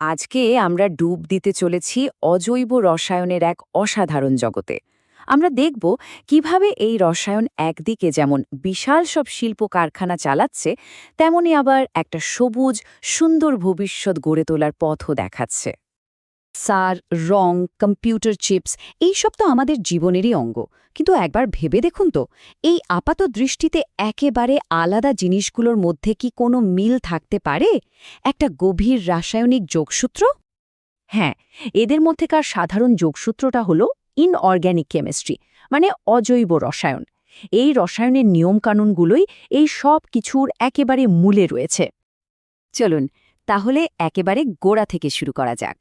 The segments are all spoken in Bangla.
আজকে আমরা ডুব দিতে চলেছি অজৈব রসায়নের এক অসাধারণ জগতে। আমরা দেখব কিভাবে এই রসায়ন একদিকে যেমন বিশাল সব শিল্প কারখানা চালাচ্ছে, তেমনি আবার একটা সবুজ সুন্দর ভবিষ্যৎ গড়ে তোলার পথও দেখাচ্ছে। সার, রং, কম্পিউটার চিপস এইসব তো আমাদের জীবনেরই অঙ্গ। কিন্তু একবার ভেবে দেখুন তো, এই আপাত দৃষ্টিতে একেবারে আলাদা জিনিসগুলোর মধ্যে কি কোনো মিল থাকতে পারে? একটা গভীর রাসায়নিক যোগসূত্র? হ্যাঁ, এদের মধ্যেকার সাধারণ যোগসূত্রটা হলো ইনঅর্গ্যানিক কেমিস্ট্রি, মানে অজৈব রসায়ন। এই রসায়নের নিয়মকানুনগুলোই এই সব কিছুর একেবারে মূলে রয়েছে। চলুন তাহলে একেবারে গোড়া থেকে শুরু করা যাক।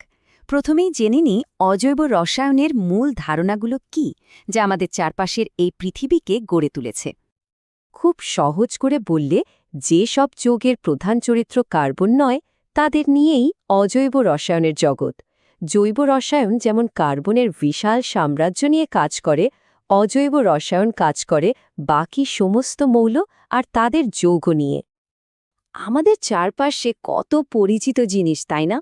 প্রথমেই জেনে নিই অজৈব রসায়নের মূল ধারণাগুলো কি, যা আমাদের চারপাশের এই পৃথিবীকে গড়ে তুলেছে। খুব সহজ করে বললে, যে সব যৌগের প্রধান চরিত্র কার্বন নয়, তাদের নিয়েই অজৈব রসায়নের জগৎ। জৈব রসায়ন যেমন কার্বনের বিশাল সাম্রাজ্য নিয়ে কাজ করে, অজৈব রসায়ন কাজ করে বাকি সমস্ত মৌল আর তাদের যৌগ নিয়ে। আমাদের চারপাশে কত পরিচিত জিনিস, তাই না?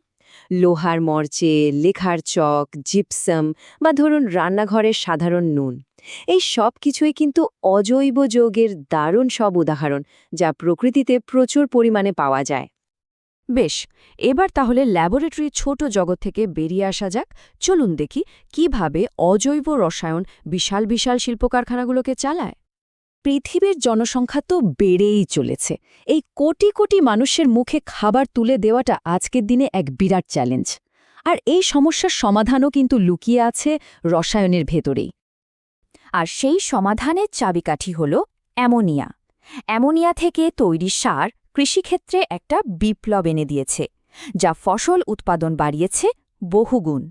লোহার মরচে, লেখার চক, জিপসাম বা ধরুন রান্নাঘরের সাধারণ নুন, এই সব কিছুই কিন্তু অজৈব যৌগের দারুণ সব উদাহরণ, যা প্রকৃতিতে প্রচুর পরিমাণে পাওয়া যায়। বেশ, এবার তাহলে ল্যাবরেটরির ছোট জগৎ থেকে বেরিয়ে আসা যাক। চলুন দেখি কিভাবে অজৈব রসায়ন বিশাল বিশাল শিল্পকারখানাগুলোকে চালায়। পৃথিবীর জনসংখ্যা তো বেড়েই চলেছে। এই কোটি কোটি মানুষের মুখে খাবার তুলে দেওয়াটা আজকের দিনে এক বিরাট চ্যালেঞ্জ। আর এই সমস্যার সমাধানও কিন্তু লুকিয়ে আছে রসায়নের ভেতরেই। আর সেই সমাধানের চাবিকাঠি হল অ্যামোনিয়া। অ্যামোনিয়া থেকে তৈরি সার কৃষিক্ষেত্রে একটা বিপ্লব এনে দিয়েছে, যা ফসল উৎপাদন বাড়িয়েছে বহুগুণ।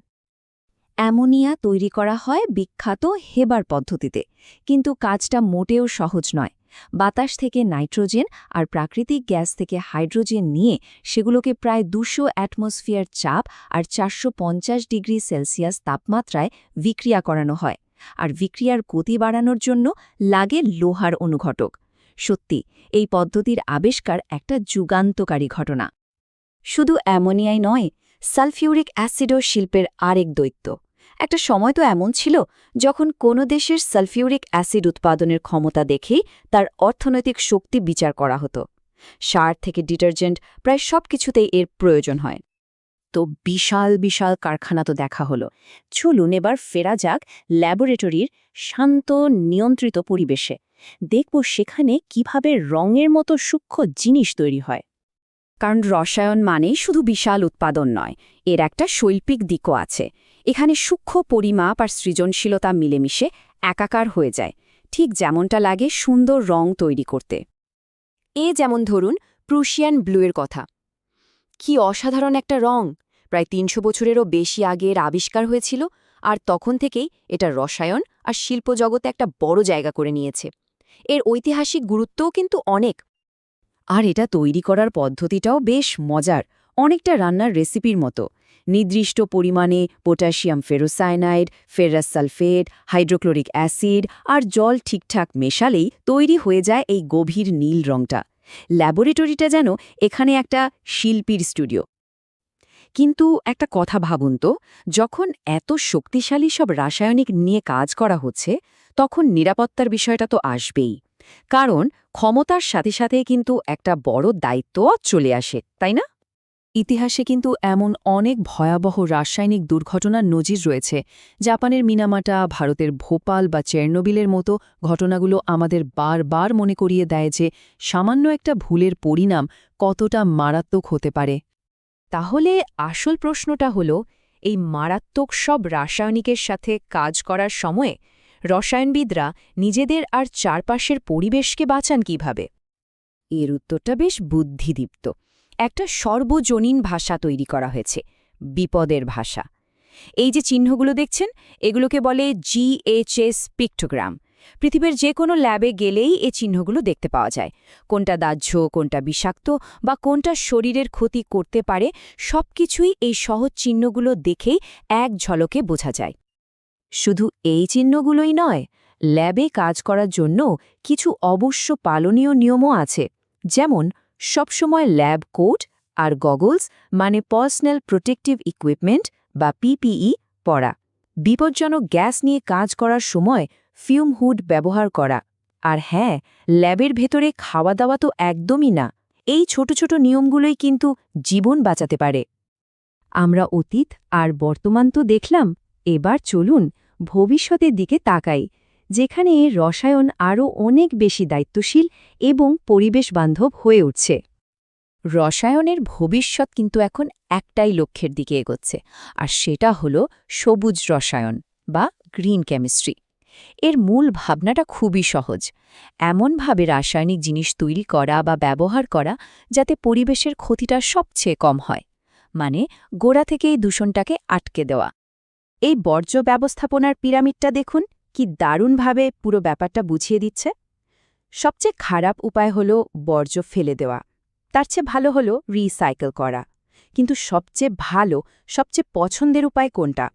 অ্যামোনিয়া তৈরি করা হয় বিখ্যাত হেবার পদ্ধতিতে, কিন্তু কাজটা মোটেও সহজ নয়। বাতাস থেকে নাইট্রোজেন আর প্রাকৃতিক গ্যাস থেকে হাইড্রোজেন নিয়ে সেগুলোকে প্রায় 200 অ্যাটমসফিয়ার চাপ আর 450 ডিগ্রি সেলসিয়াস তাপমাত্রায় বিক্রিয়া করানো হয়। আর বিক্রিয়ার গতি বাড়ানোর জন্য লাগে লোহার অনুঘটক। সত্যি, এই পদ্ধতির আবিষ্কার একটা যুগান্তকারী ঘটনা। শুধু অ্যামোনিয়াই নয়, সালফিউরিক অ্যাসিডও শিল্পের আরেক দৈত্য। একটা সময় তো এমন ছিল যখন কোনো দেশের সালফিউরিক অ্যাসিড উৎপাদনের ক্ষমতা দেখেই তার অর্থনৈতিক শক্তি বিচার করা হতো। সার থেকে ডিটারজেন্ট, প্রায় সব কিছুতেই এর প্রয়োজন হয়। তো বিশাল বিশাল কারখানা তো দেখা হলো। চলুন এবার ফেরা যাক ল্যাবরেটরির শান্ত নিয়ন্ত্রিত পরিবেশে। দেখব সেখানে কিভাবে রঙের মতো সূক্ষ্ম জিনিস তৈরি হয়। কারণ রসায়ন মানেই শুধু বিশাল উৎপাদন নয়, এর একটা শৈল্পিক দিকও আছে। এখানে সূক্ষ্ম পরিমাপ আর সৃজনশীলতা মিলেমিশে একাকার হয়ে যায়, ঠিক যেমনটা লাগে সুন্দর রং তৈরি করতে। যেমন ধরুন প্রুশিয়ান ব্লুয়ের কথা। কি অসাধারণ একটা রং! প্রায় ৩০০ বছরেরও বেশি আগে এর আবিষ্কার হয়েছিল, আর তখন থেকেই এটা রসায়ন আর শিল্প জগতে একটা বড় জায়গা করে নিয়েছে। এর ঐতিহাসিক গুরুত্বও কিন্তু অনেক। আর এটা তৈরি করার পদ্ধতিটাও বেশ মজার, অনেকটা রান্নার রেসিপির মতো। নির্দিষ্ট পরিমাণে potassium ferrocyanide, ferrous sulphate, hydrochloric acid আর জল ঠিকঠাক মেশালেই তৈরি হয়ে যায় এই গভীর নীল রংটা। ল্যাবরেটরিটা যেন এখানে একটা শিল্পীর স্টুডিও। কিন্তু একটা কথা ভাবুন তো, যখন এত শক্তিশালী সব রাসায়নিক নিয়ে কাজ করা হচ্ছে, তখন নিরাপত্তার বিষয়টা তো আসবেই। কারণ ক্ষমতার সাথে সাথে কিন্তু একটা বড় দায়িত্বও চলে আসে, তাই না? ইতিহাসে কিন্তু এমন অনেক ভয়াবহ রাসায়নিক দুর্ঘটনার নজির রয়েছে। জাপানের মিনামাটা, ভারতের ভোপাল বা চেরনোবিলের মতো ঘটনাগুলো আমাদের বারবার মনে করিয়ে দেয় যে সামান্য একটা ভুলের পরিণাম কতটা মারাত্মক হতে পারে। তাহলে আসল প্রশ্নটা হলো, এই মারাত্মক সব রাসায়নিকের সাথে কাজ করার সময়ে রসায়নবিদরা নিজেদের আর চারপাশের পরিবেশকে বাঁচান কিভাবে? এর উত্তরটা বেশ বুদ্ধিদীপ্ত। একটা সর্বজনীন ভাষা তৈরি করা হয়েছে, বিপদের ভাষা। এই যে চিহ্নগুলো দেখছেন, এগুলোকে বলে GHS পিক্টোগ্রাম। পৃথিবীর যে কোনো ল্যাবে গেলেই এই চিহ্নগুলো দেখতে পাওয়া যায়। কোনটা দাহ্য, কোনটা বিষাক্ত বা কোনটা শরীরের ক্ষতি করতে পারে, সবকিছুই এই সহজ চিহ্নগুলো দেখেই এক ঝলকে বোঝা যায়। শুধু এই চিহ্নগুলোই নয়, ল্যাবে কাজ করার জন্য কিছু অবশ্য পালনীয় নিয়মও আছে। যেমন সবসময় ল্যাব কোট আর গগলস মানে পার্সোনাল প্রোটেক্টিভ ইকুইপমেন্ট বা পিপিই পরা। বিপজ্জনক গ্যাস নিয়ে কাজ করার সময় ফিউম হুড ব্যবহার করা। আর হ্যাঁ, ল্যাবের ভেতরে খাওয়া দাওয়া তো একদমই না। এই ছোট ছোট নিয়মগুলোই কিন্তু জীবন বাঁচাতে পারে। আমরা অতীত আর বর্তমান তো দেখলাম, এবার চলুন ভবিষ্যতের দিকে তাকাই, যেখানে রসায়ন আরও অনেক বেশি দায়িত্বশীল এবং পরিবেশবান্ধব হয়ে উঠছে। রসায়নের ভবিষ্যৎ কিন্তু এখন একটাই লক্ষ্যের দিকে এগোচ্ছে, আর সেটা হলো সবুজ রসায়ন বা গ্রিন কেমিস্ট্রি। এর মূল ভাবনাটা খুবই সহজ, এমনভাবে রাসায়নিক জিনিস তৈরি করা বা ব্যবহার করা যাতে পরিবেশের ক্ষতিটা সবচেয়ে কম হয়, মানে গোড়া থেকেই দূষণটাকে আটকে দেওয়া। এই বর্জ্য ব্যবস্থাপনার পিরামিডটা দেখুন, কি দারুণভাবে পুরো ব্যাপারটা বুঝিয়ে দিচ্ছে। সবচেয়ে খারাপ উপায় হলো বর্জ্য ফেলে দেওয়া, তার চেয়ে ভালো হলো রিসাইকেল করা। কিন্তু সবচেয়ে পছন্দের উপায় কোনটা?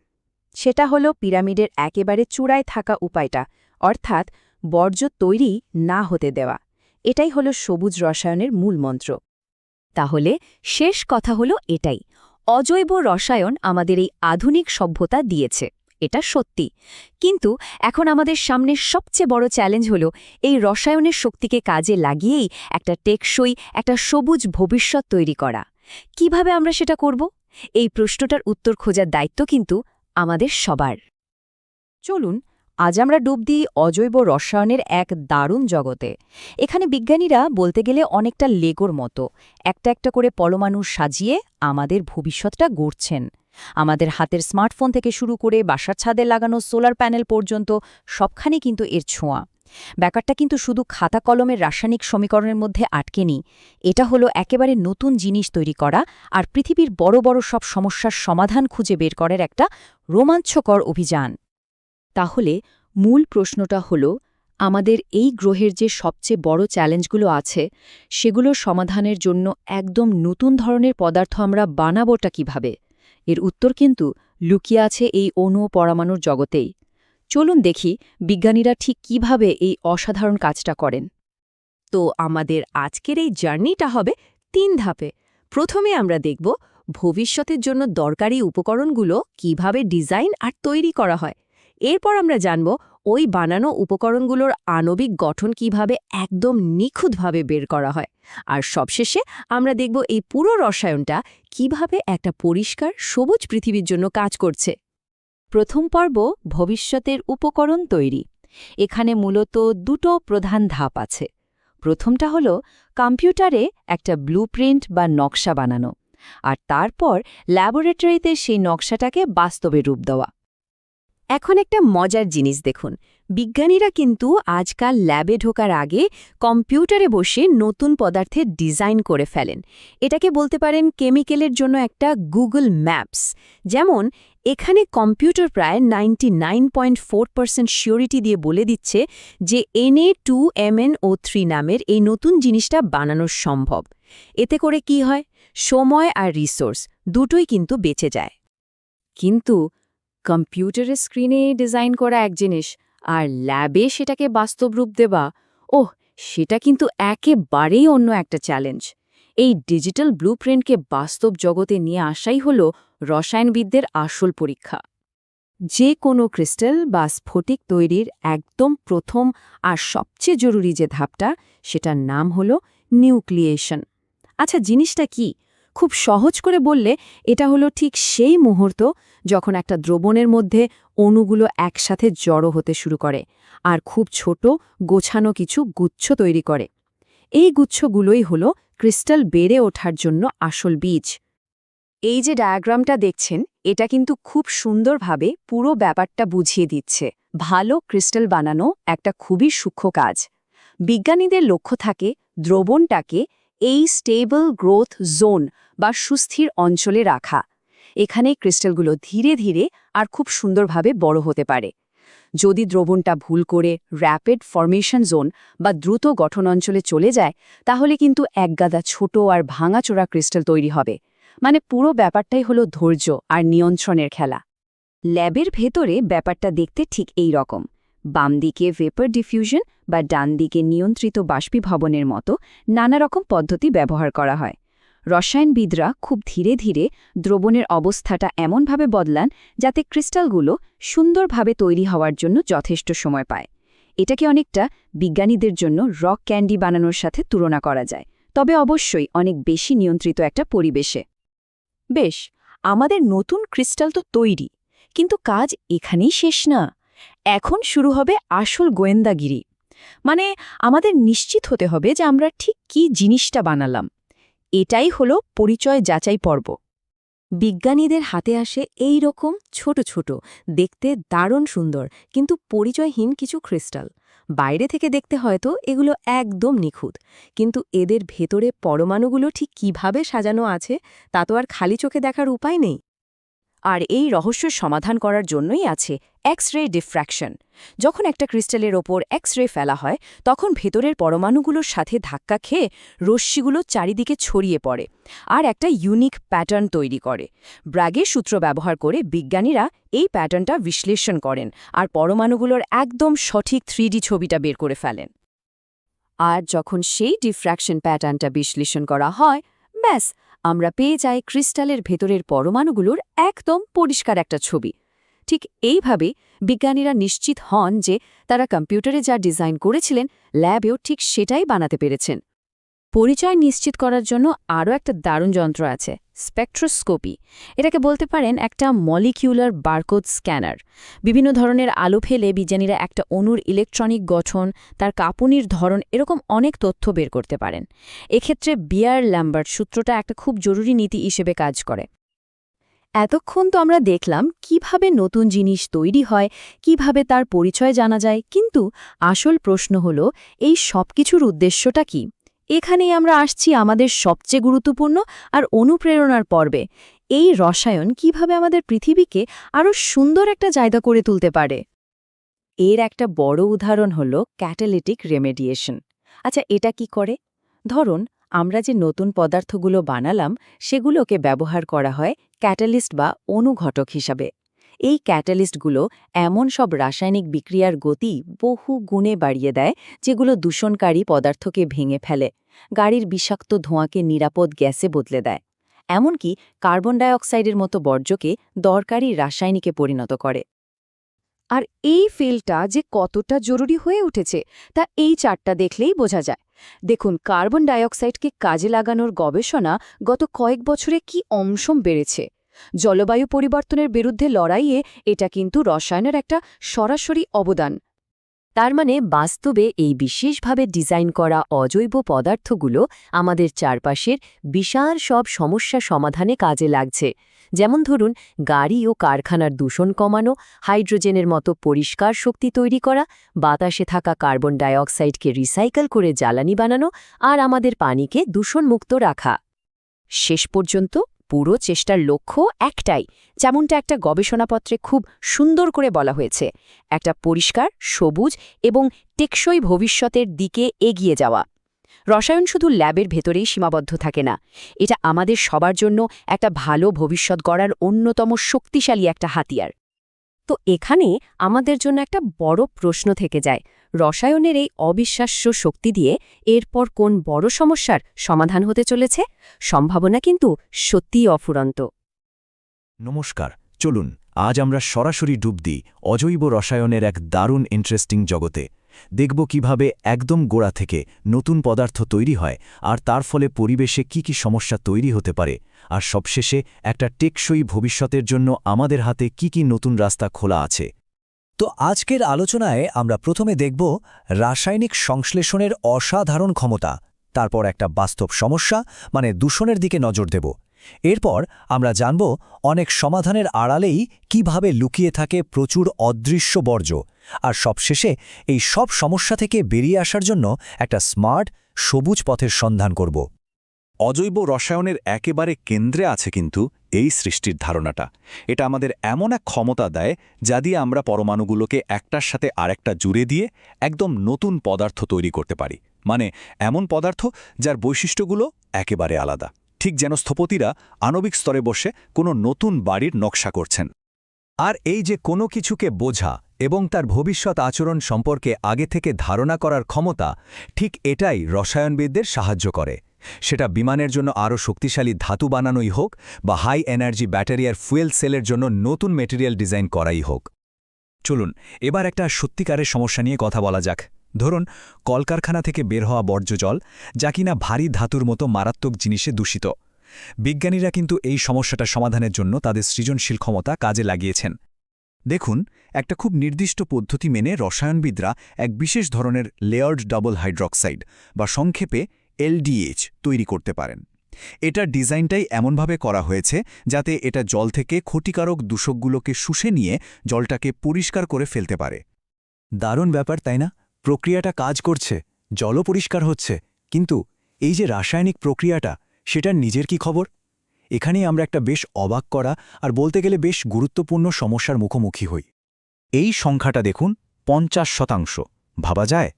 সেটা হলো পিরামিডের একেবারে চূড়ায় থাকা উপায়টা, অর্থাৎ বর্জ্য তৈরি না হতে দেওয়া। এটাই হলো সবুজ রসায়নের মূল মন্ত্র। তাহলে শেষ কথা হলো এটাই, অজৈব রসায়ন আমাদের এই আধুনিক সভ্যতা দিয়েছে, এটা সত্যি। কিন্তু এখন আমাদের সামনে সবচেয়ে বড় চ্যালেঞ্জ হলো এই রসায়নের শক্তিকে কাজে লাগিয়েই একটা টেকসই, একটা সবুজ ভবিষ্যৎ তৈরি করা। কিভাবে আমরা সেটা করব? এই প্রশ্নটার উত্তর খোঁজার দায়িত্ব কিন্তু আমাদের সবার। চলুন আজ আমরা ডুব দিই অজৈব রসায়নের এক দারুণ জগতে। এখানে বিজ্ঞানীরা বলতে গেলে অনেকটা লেগোর মতো একটা একটা করে পরমাণু সাজিয়ে আমাদের ভবিষ্যৎটা গড়ছেন। আমাদের হাতের স্মার্টফোন থেকে শুরু করে বাসার ছাদে লাগানো সোলার প্যানেল পর্যন্ত সবখানে কিন্তু এর ছোঁয়া। ব্যাপারটা কিন্তু শুধু খাতা কলমের রাসায়নিক সমীকরণের মধ্যে আটকেনি, এটা হলো একেবারে নতুন জিনিস তৈরি করা আর পৃথিবীর বড় বড় সব সমস্যার সমাধান খুঁজে বের করার একটা রোমাঞ্চকর অভিযান। তাহলে মূল প্রশ্নটা হলো, আমাদের এই গ্রহের যে সবচেয়ে বড় চ্যালেঞ্জগুলো আছে সেগুলোর সমাধানের জন্য একদম নতুন ধরনের পদার্থ আমরা বানাবোটা কিভাবে? এর উত্তর কিন্তু লুকিয়ে আছে এই অণু পরমাণুর জগতেই। চলুন দেখি বিজ্ঞানীরা ঠিক কিভাবে এই অসাধারণ কাজটা করেন। তো আমাদের আজকের এই জার্নিটা হবে 3 ধাপে। প্রথমে আমরা দেখব ভবিষ্যতের জন্য দরকারি উপকরণগুলো কিভাবে ডিজাইন আর তৈরি করা হয়। এরপর আমরা জানব ওই বানানো উপকরণগুলোর আণবিক গঠন কিভাবে একদম নিখুঁতভাবে বের করা হয়। আর সবশেষে আমরা দেখব এই পুরো রসায়নটা কিভাবে একটা পরিষ্কার সবুজ পৃথিবীর জন্য কাজ করছে। প্রথম পর্ব, ভবিষ্যতের উপকরণ তৈরি। এখানে মূলত 2টো প্রধান ধাপ আছে। প্রথমটা হলো কম্পিউটারে একটা ব্লুপ্রিন্ট বা নকশা বানানো, আর তারপর ল্যাবরেটরিতে সেই নকশাটাকে বাস্তবে রূপ দেওয়া। এখন একটা মজার জিনিস দেখুন, বিজ্ঞানীরা কিন্তু আজকাল ল্যাবে ঢোকার আগে কম্পিউটারে বসে নতুন পদার্থের ডিজাইন করে ফেলেন। এটাকে বলতে পারেন কেমিক্যালের জন্য একটা গুগল ম্যাপস। যেমন এখানে কম্পিউটার প্রায় 99.4% সিওরিটি দিয়ে বলে দিচ্ছে যে Na2MnO3 নামের এই নতুন জিনিসটা বানানো সম্ভব। এতে করে কি হয়? সময় আর রিসোর্স দুটোই কিন্তু বেঁচে যায়। কিন্তু কম্পিউটারের স্ক্রিনে ডিজাইন করা এক জিনিস, আর ল্যাবে সেটাকে বাস্তব রূপ দেওয়া, সেটা কিন্তু একেবারেই অন্য একটা চ্যালেঞ্জ। এই ডিজিটাল ব্লুপ্রিন্টকে বাস্তব জগতে নিয়ে আসাই হল রসায়নবিদদের আসল পরীক্ষা। যে কোনো ক্রিস্টাল বা স্ফটিক তৈরির একদম প্রথম আর সবচেয়ে জরুরি যে ধাপটা, সেটার নাম হল নিউক্লিয়েশন। আচ্ছা, জিনিসটা কি? খুব সহজ করে বললে এটা হলো ঠিক সেই মুহূর্ত যখন একটা দ্রবণের মধ্যে অণুগুলো একসাথে জড়ো হতে শুরু করে আর খুব ছোট গোছানো কিছু গুচ্ছ তৈরি করে। এই গুচ্ছগুলোই হলো ক্রিস্টাল বেড়ে ওঠার জন্য আসল বীজ। এই যে ডায়াগ্রামটা দেখছেন, এটা কিন্তু খুব সুন্দরভাবে পুরো ব্যাপারটা বুঝিয়ে দিচ্ছে। ভালো ক্রিস্টাল বানানো একটা খুবই সূক্ষ্ম কাজ। বিজ্ঞানীদের লক্ষ্য থাকে দ্রবণটাকে এই স্টেবল গ্রোথ জোন বা সুস্থির অঞ্চলে রাখা। এখানে ক্রিস্টালগুলো ধীরে ধীরে আর খুব সুন্দরভাবে বড় হতে পারে। যদি দ্রবণটা ভুল করে র্যাপিড ফরমেশন জোন বা দ্রুত গঠন অঞ্চলে চলে যায়, তাহলে কিন্তু একগাদা ছোট আর ভাঙাচোরা ক্রিস্টাল তৈরি হবে। মানে পুরো ব্যাপারটাই হলো ধৈর্য আর নিয়ন্ত্রণের খেলা। ল্যাবের ভেতরে ব্যাপারটা দেখতে ঠিক এই রকম। বাম দিকে ভেপার ডিফিউশন বা ডান দিকে নিয়ন্ত্রিত বাষ্পীভবনের মতো নানা রকম পদ্ধতি ব্যবহার করা হয়। রসায়নবিদরা খুব ধীরে ধীরে দ্রবণের অবস্থাটা এমনভাবে বদলান যাতে ক্রিস্টালগুলো সুন্দরভাবে তৈরি হওয়ার জন্য যথেষ্ট সময় পায়। এটাকে অনেকটা বিজ্ঞানীদের জন্য রক ক্যান্ডি বানানোর সাথে তুলনা করা যায়, তবে অবশ্যই অনেক বেশি নিয়ন্ত্রিত একটা পরিবেশে। বেশ, আমাদের নতুন ক্রিস্টাল তো তৈরি, কিন্তু কাজ এখানেই শেষ না। এখন শুরু হবে আসল গোয়েন্দাগিরি। মানে আমাদের নিশ্চিত হতে হবে যে আমরা ঠিক কী জিনিসটা বানালাম। এটাই হলো পরিচয় যাচাই পর্ব। বিজ্ঞানীদের হাতে আসে এই রকম ছোট ছোট, দেখতে দারুণ সুন্দর কিন্তু পরিচয়হীন কিছু ক্রিস্টাল। বাইরে থেকে দেখতে হয়তো এগুলো একদম নিখুঁত, কিন্তু এদের ভেতরে পরমাণুগুলো ঠিক কিভাবে সাজানো আছে তা তো আর খালি চোখে দেখার উপায় নেই। আর এই রহস্যের সমাধান করার জন্যই আছে এক্স রে ডিফ্র্যাকশন। যখন একটা ক্রিস্টালের ওপর এক্স রে ফেলা হয়, তখন ভেতরের পরমাণুগুলোর সাথে ধাক্কা খেয়ে রশ্মিগুলো চারিদিকে ছড়িয়ে পড়ে আর একটা ইউনিক প্যাটার্ন তৈরি করে। ব্র্যাগের সূত্র ব্যবহার করে বিজ্ঞানীরা এই প্যাটার্নটা বিশ্লেষণ করেন আর পরমাণুগুলোর একদম সঠিক 3D ছবিটা বের করে ফেলেন। আর যখন সেই ডিফ্র্যাকশন প্যাটার্নটা বিশ্লেষণ করা হয়, ব্যাস, আমরা পেয়ে যাই ক্রিস্টালের ভেতরের পরমাণুগুলোর একদম পরিষ্কার একটা ছবি। ঠিক এইভাবে বিজ্ঞানীরা নিশ্চিত হন যে তারা কম্পিউটারে যা ডিজাইন করেছিলেন, ল্যাবেও ঠিক সেটাই বানাতে পেরেছেন। পরিচয় নিশ্চিত করার জন্য আরও একটা দারুণ যন্ত্র আছে, স্পেকট্রোস্কোপি। এটাকে বলতে পারেন একটা মলিকিউলার বারকোড স্ক্যানার। বিভিন্ন ধরনের আলো ফেলে বিজ্ঞানীরা একটা অণুর ইলেকট্রনিক গঠন, তার কাঁপুনির ধরন, এরকম অনেক তথ্য বের করতে পারেন। এক্ষেত্রে বিয়ার-ল্যাম্বার্ট সূত্রটা একটা খুব জরুরি নীতি হিসেবে কাজ করে। এতক্ষণ তো আমরা দেখলাম কিভাবে নতুন জিনিস তৈরি হয়, কিভাবে তার পরিচয় জানা যায়, কিন্তু আসল প্রশ্ন হলো এই সব কিছুর উদ্দেশ্যটা কি? এখানেই আমরা আসছি আমাদের সবচেয়ে গুরুত্বপূর্ণ আর অনুপ্রেরণার পর্বে। এই রসায়ন কিভাবে আমাদের পৃথিবীকে আরও সুন্দর একটা জায়গা করে তুলতে পারে। এর একটা বড় উদাহরণ হল ক্যাটালিটিক রেমেডিয়েশন। আচ্ছা, এটা কি করে? ধরুন, আমরা যে নতুন পদার্থগুলো বানালাম সেগুলোকে ব্যবহার করা হয় ক্যাটালিস্ট বা অনুঘটক হিসাবে। এই ক্যাটালিস্টগুলো এমন সব রাসায়নিক বিক্রিয়ার গতি বহু গুণে বাড়িয়ে দেয় যেগুলো দূষণকারী পদার্থকে ভেঙে ফেলে, গাড়ির বিষাক্ত ধোঁয়াকে নিরাপদ গ্যাসে বদলে দেয়, এমনকি কার্বন ডাইঅক্সাইডের মতো বর্জ্যকে দরকারি রাসায়নিকে পরিণত করে। আর এই ফিল্ডটা যে কতটা জরুরি হয়ে উঠেছে তা এই চার্টটা দেখলেই বোঝা যায়। দেখুন, কার্বন ডাইঅক্সাইডকে কাজে লাগানোর গবেষণা গত কয়েক বছরে কি অংশম বেড়েছে। জলবায়ু পরিবর্তনের বিরুদ্ধে লড়াইয়ে এটা কিন্তু রসায়নের একটা সরাসরি অবদান। তার মানে বাস্তবে এই বিশেষভাবে ডিজাইন করা অজৈব পদার্থগুলো আমাদের চারপাশের বিশাল সব সমস্যা সমাধানে কাজে লাগছে। যেমন ধরুন, গাড়ি ও কারখানার দূষণ কমানো, হাইড্রোজেনের মতো পরিষ্কার শক্তি তৈরি করা, বাতাসে থাকা কার্বন ডাইঅক্সাইডকে রিসাইকেল করে জ্বালানি বানানো, আর আমাদের পানিকে দূষণমুক্ত রাখা। শেষ পর্যন্ত পুরো চেষ্টার লক্ষ্য একটাই, যেমনটা একটা গবেষণাপত্রে খুব সুন্দর করে বলা হয়েছে, একটা পরিষ্কার, সবুজ এবং টেকসই ভবিষ্যতের দিকে এগিয়ে যাওয়া। রসায়ন শুধু ল্যাবের ভেতরেই সীমাবদ্ধ থাকে না, এটা আমাদের সবার জন্য একটা ভালো ভবিষ্যৎ গড়ার অন্যতম শক্তিশালী একটা হাতিয়ার। তো এখানে আমাদের জন্য একটা বড় প্রশ্ন থেকে যায়, রসায়নের এই অবিশ্বাস্য শক্তি দিয়ে এরপর কোন বড় সমস্যার সমাধান হতে চলেছে? সম্ভাবনা কিন্তু সত্যিই অফুরন্ত। নমস্কার, চলুন আজ আমরা সরাসরি ডুব দিই অজৈব রসায়নের এক দারুণ ইন্টারেস্টিং জগতে। দেখব কিভাবে একদম গোড়া থেকে নতুন পদার্থ তৈরি হয় আর তার ফলে পরিবেশে কি কি সমস্যা তৈরি হতে পারে, আর সবশেষে একটা টেকসই ভবিষ্যতের জন্য আমাদের হাতে কি কি নতুন রাস্তা খোলা আছে। তো আজকের আলোচনায় আমরা প্রথমে দেখব রাসায়নিক সংশ্লেষণের অসাধারণ ক্ষমতা, তারপর একটা বাস্তব সমস্যা মানে দূষণের দিকে নজর দেব। এরপর আমরা জানব অনেক সমাধানের আড়ালেই কিভাবে লুকিয়ে থাকে প্রচুর অদৃশ্য বর্জ্য, আর সবশেষে এই সব সমস্যা থেকে বেরিয়ে আসার জন্য একটা স্মার্ট, সবুজ পথের সন্ধান করব। অজৈব রসায়নের একেবারে কেন্দ্রে আছে কিন্তু এই সৃষ্টির ধারণাটা। এটা আমাদের এমন এক ক্ষমতা দেয় যা দিয়ে আমরা পরমাণুগুলোকে একটার সাথে আরেকটা জুড়ে দিয়ে একদম নতুন পদার্থ তৈরি করতে পারি। মানে এমন পদার্থ যার বৈশিষ্ট্যগুলো একেবারে আলাদা, ঠিক যেন স্থপতিরা আণবিক স্তরে বসে কোনো নতুন বাড়ির নকশা করছেন। আর এই যে কোনো কিছুকে বোঝা এবং তার ভবিষ্যৎ আচরণ সম্পর্কে আগে থেকে ধারণা করার ক্ষমতা, ঠিক এটাই রসায়নবিদদের সাহায্য করে। সেটা বিমানের জন্য আরও শক্তিশালী ধাতু বানানোই হোক বা হাই এনার্জি ব্যাটারি আর ফুয়েল সেলের জন্য নতুন মেটেরিয়াল ডিজাইন করাই হোক। চলুন এবার একটা সত্যিকারের সমস্যা নিয়ে কথা বলা যাক। ধরুন কলকারখানা থেকে বের হওয়া বর্জ্য জল, যা কিনা ভারী ধাতুর মতো মারাত্মক জিনিসে দূষিত। বিজ্ঞানীরা কিন্তু এই সমস্যাটা সমাধানের জন্য তাদের সৃজনশীল ক্ষমতা কাজে লাগিয়েছেন। দেখুন, একটা খুব নির্দিষ্ট পদ্ধতি মেনে রসায়নবিদরা এক বিশেষ ধরনের লেয়ার্ড ডাবল হাইড্রক্সাইড বা সংক্ষেপে LDH তৈরি করতে পারেন। এটার ডিজাইনটাই এমনভাবে করা হয়েছে যাতে এটা জল থেকে ক্ষতিকারক দূষকগুলোকে শুষে নিয়ে জলটাকে পরিষ্কার করে ফেলতে পারে। দারুণ ব্যাপার, তাই না? প্রক্রিয়াটা কাজ করছে, জলও পরিষ্কার হচ্ছে, কিন্তু এই যে রাসায়নিক প্রক্রিয়াটা, সেটার নিজের কি খবর? এখানেই আমরা একটা বেশ অবাক করা আর বলতে গেলে বেশ গুরুত্বপূর্ণ সমস্যার মুখোমুখি হই। এই সংখ্যাটা দেখুন, 50%। ভাবা যায়?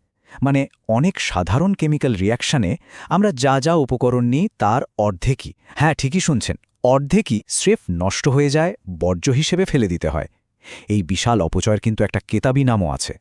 মানে অনেক সাধারণ কেমিক্যাল রিয়াকশানে আমরা যা যা উপকরণ নিই তার অর্ধেকই, হ্যাঁ ঠিকই শুনছেন, অর্ধেকই স্রেফ নষ্ট হয়ে যায়, বর্জ্য হিসেবে ফেলে দিতে হয়। এই বিশাল অপচয়ের কিন্তু একটা কেতাবি নামও আছে।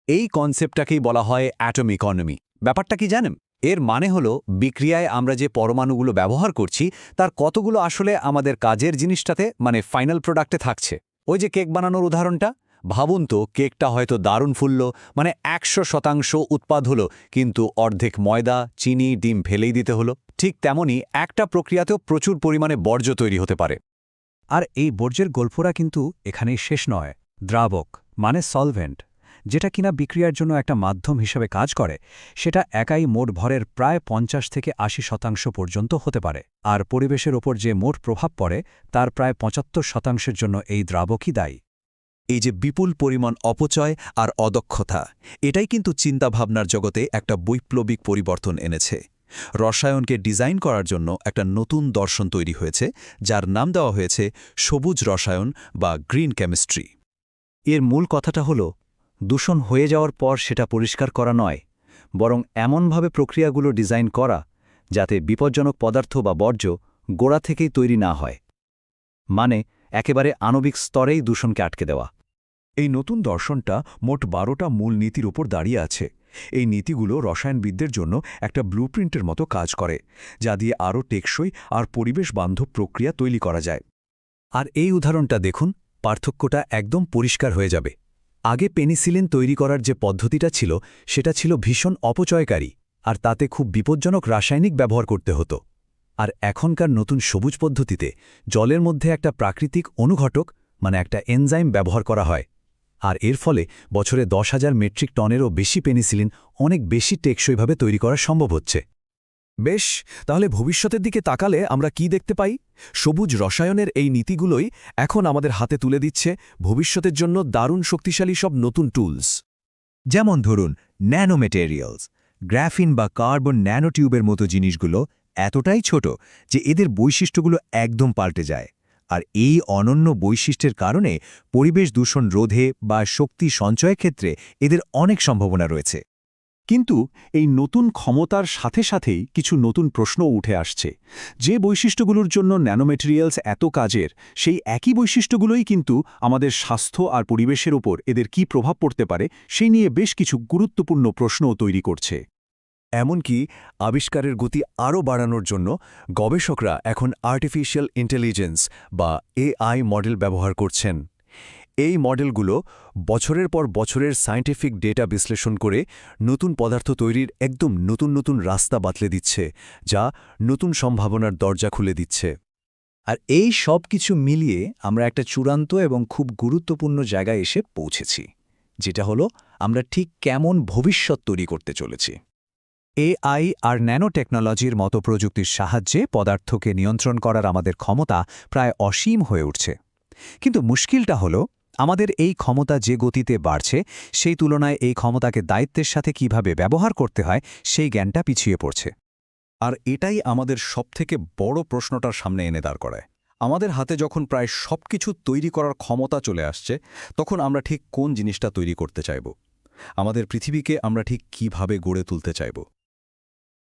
এই কনসেপ্টটাকেই বলা হয় অ্যাটম ইকোনমি। ব্যাপারটা কি জানেন? এর মানে হলো বিক্রিয়ায় আমরা যে পরমাণুগুলো ব্যবহার করছি তার কতগুলো আসলে আমাদের কাজের জিনিসটাতে মানে ফাইনাল প্রোডাক্টে থাকছে। ওই যে কেক বানানোর উদাহরণটা, ভাবুন তো, কেকটা হয়তো দারুণ ফুলল, মানে 100% উৎপাদ হলো, কিন্তু অর্ধেক ময়দা, চিনি, ডিম ফেলেই দিতে হলো। ঠিক তেমনি একটা প্রক্রিয়াতেও প্রচুর পরিমাণে বর্জ্য তৈরি হতে পারে। আর এই বর্জ্যের গল্পটা কিন্তু এখানেই শেষ নয়। দ্রাবক মানে সলভেন্ট, যেটা কিনা বিক্রিয়ার জন্য একটা মাধ্যম হিসেবে কাজ করে, সেটা একাই মোট ভরের প্রায় 50 থেকে 80% পর্যন্ত হতে পারে। আর পরিবেশের ওপর যে মোট প্রভাব পড়ে তার প্রায় 75%-এর জন্য এই দ্রাবকই দায়ী। এই যে বিপুল পরিমাণ অপচয় আর অদক্ষতা, এটাই কিন্তু চিন্তাভাবনার জগতে একটা বৈপ্লবিক পরিবর্তন এনেছে। রসায়নকে ডিজাইন করার জন্য একটা নতুন দর্শন তৈরি হয়েছে, যার নাম দেওয়া হয়েছে সবুজ রসায়ন বা গ্রিন কেমিস্ট্রি। এর মূল কথাটা হলো, দূষণ হয়ে যাওয়ার পর সেটা পরিষ্কার করা নয়, বরং এমনভাবে প্রক্রিয়াগুলো ডিজাইন করা যাতে বিপজ্জনক পদার্থ বা বর্জ্য গোড়া থেকেই তৈরি না হয়। মানে একেবারে আণবিক স্তরেই দূষণকে আটকে দেওয়া। এই নতুন দর্শনটা মোট 12টা মূল নীতির উপর দাঁড়িয়ে আছে। এই নীতিগুলো রসায়নবিদদের জন্য একটা ব্লুপ্রিন্টের মতো কাজ করে, যা দিয়ে আরও টেকসই আর পরিবেশ বান্ধব প্রক্রিয়া তৈরি করা যায়। আর এই উদাহরণটা দেখুন, পার্থক্যটা একদম পরিষ্কার হয়ে যাবে। আগে পেনিসিলিন তৈরি করার যে পদ্ধতিটা ছিল, সেটা ছিল ভীষণ অপচয়কারী, আর তাতে খুব বিপজ্জনক রাসায়নিক ব্যবহার করতে হতো। আর এখনকার নতুন সবুজ পদ্ধতিতে জলের মধ্যে একটা প্রাকৃতিক অনুঘটক মানে একটা এনজাইম ব্যবহার করা হয়, আর এর ফলে বছরে 10,000 মেট্রিক টনেরও বেশি পেনিসিলিন অনেক বেশি টেকসইভাবে তৈরি করা সম্ভব হচ্ছে। বেশ, তাহলে ভবিষ্যতের দিকে তাকালে আমরা কি দেখতে পাই? সবুজ রসায়নের এই নীতিগুলোই এখন আমাদের হাতে তুলে দিচ্ছে ভবিষ্যতের জন্য দারুণ শক্তিশালী সব নতুন টুলস। যেমন ধরুন ন্যানোমেটেরিয়ালস, গ্রাফিন বা কার্বন ন্যানোটিউবের মতো জিনিসগুলো এতটাই ছোট যে এদের বৈশিষ্ট্যগুলো একদম পাল্টে যায়। আর এই অনন্য বৈশিষ্ট্যের কারণে পরিবেশ দূষণ রোধে বা শক্তি সঞ্চয়ের ক্ষেত্রে এদের অনেক সম্ভাবনা রয়েছে। কিন্তু এই নতুন ক্ষমতার সাথে সাথেই কিছু নতুন প্রশ্নও উঠে আসছে। যে বৈশিষ্ট্যগুলোর জন্য ন্যানোমেটেরিয়ালস এত কাজের, সেই একই বৈশিষ্ট্যগুলোই কিন্তু আমাদের স্বাস্থ্য আর পরিবেশের ওপর এদের কী প্রভাব পড়তে পারে সেই নিয়ে বেশ কিছু গুরুত্বপূর্ণ প্রশ্নও তৈরি করছে। এমনকি আবিষ্কারের গতি আরও বাড়ানোর জন্য গবেষকরা এখন আর্টিফিশিয়াল ইন্টেলিজেন্স বা AI মডেল ব্যবহার করছেন। এই মডেলগুলো বছরের পর বছরের সায়েন্টিফিক ডেটা বিশ্লেষণ করে নতুন পদার্থ তৈরির একদম নতুন নতুন রাস্তা বাতলে দিচ্ছে, যা নতুন সম্ভাবনার দরজা খুলে দিচ্ছে। আর এই সব কিছু মিলিয়ে আমরা একটা চূড়ান্ত এবং খুব গুরুত্বপূর্ণ জায়গায় এসে পৌঁছেছি, যেটা হলো আমরা ঠিক কেমন ভবিষ্যৎ তৈরি করতে চলেছি। AI আর ন্যানো টেকনোলজির মতো প্রযুক্তির সাহায্যে পদার্থকে নিয়ন্ত্রণ করার আমাদের ক্ষমতা প্রায় অসীম হয়ে উঠছে। কিন্তু মুশকিলটা হলো, আমাদের এই ক্ষমতা যে গতিতে বাড়ছে, সেই তুলনায় এই ক্ষমতাকে দায়িত্বের সাথে কিভাবে ব্যবহার করতে হয় সেই জ্ঞানটা পিছিয়ে পড়ছে। আর এটাই আমাদের সবথেকে বড় প্রশ্নটার সামনে এনে দাঁড় করায়। আমাদের হাতে যখন প্রায় সবকিছু তৈরি করার ক্ষমতা চলে আসছে, তখন আমরা ঠিক কোন জিনিসটা তৈরি করতে চাইব? আমাদের পৃথিবীকে আমরা ঠিক কিভাবে গড়ে তুলতে চাইব?